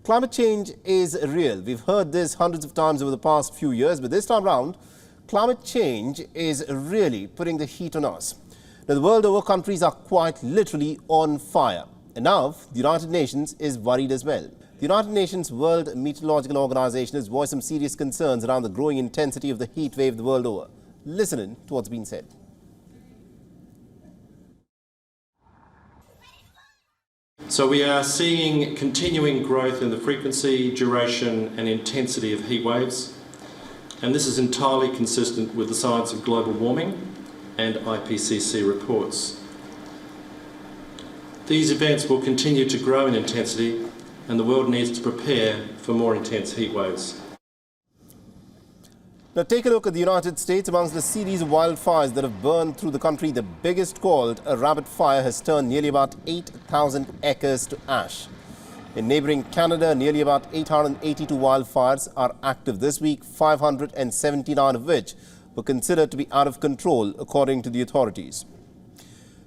Climate change is real. We've heard this hundreds of times over the past few years, but this time round, climate change is really putting the heat on us. Now, the world over, countries are quite literally on fire. And now, the United Nations is worried as well. The United Nations World Meteorological Organization has voiced some serious concerns around the growing intensity of the heat wave the world over. Listen in to what's been said. So we are seeing continuing growth in the frequency, duration and intensity of heat waves, and this is entirely consistent with the science of global warming and IPCC reports. These events will continue to grow in intensity and the world needs to prepare for more intense heat waves. Now take a look at the United States. Amongst the series of wildfires that have burned through the country, the biggest, called a rabbit fire, has turned nearly about 8,000 acres to ash. In neighbouring Canada, nearly about 882 wildfires are active this week, 579 of which were considered to be out of control, according to the authorities.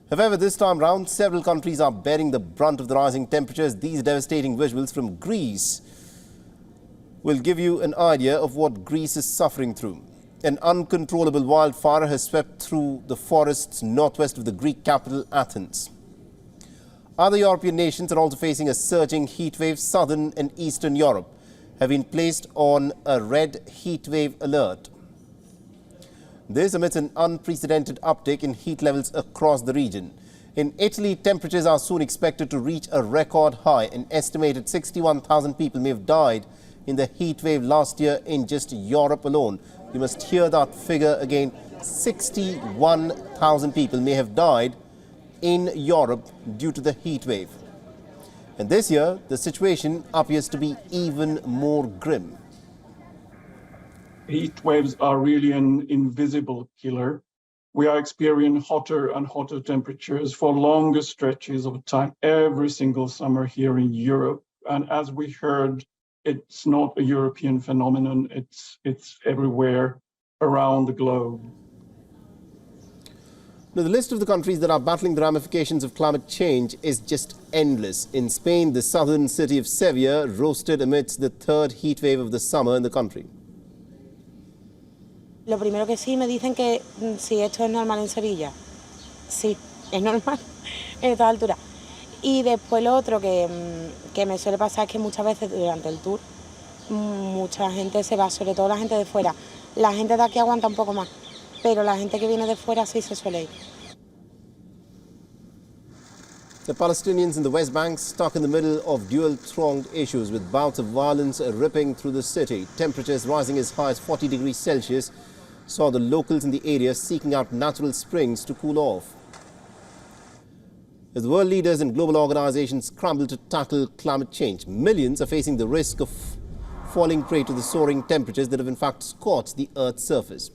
However, this time round, several countries are bearing the brunt of the rising temperatures. These devastating visuals from Greece will give you an idea of what Greece is suffering through. An uncontrollable wildfire has swept through the forests northwest of the Greek capital, Athens. Other European nations are also facing a surging heat wave. Southern and Eastern Europe have been placed on a red heat wave alert. This amidst an unprecedented uptick in heat levels across the region. In Italy, temperatures are soon expected to reach a record high. An estimated 61,000 people may have died in the heat wave last year in just Europe alone. You must hear that figure again. 61,000 people may have died in Europe due to the heat wave. And this year, the situation appears to be even more grim. Heat waves are really an invisible killer. We are experiencing hotter and hotter temperatures for longer stretches of time every single summer here in Europe. And as we heard, it's not a European phenomenon, it's everywhere around the globe. Now, the list of the countries that are battling the ramifications of climate change is just endless. In Spain, the southern city of Sevilla roasted amidst the third heat wave of the summer in the country. Lo primero que sí me dicen que si esto es normal en Sevilla. Sí, es normal en esta altura. Y después lo otro que me suele pasar es que muchas veces durante el tour mucha gente se va, sobre todo la gente de fuera. La gente de aquí aguanta un poco más, pero la gente que viene de fuera sí se suele ir. The Palestinians in the West Bank stuck in the middle of dual-pronged issues with bouts of violence ripping through the city. Temperatures rising as high as 40 degrees Celsius saw the locals in the area seeking out natural springs to cool off. As the world leaders and global organizations scramble to tackle climate change, millions are facing the risk of falling prey to the soaring temperatures that have in fact scorched the Earth's surface.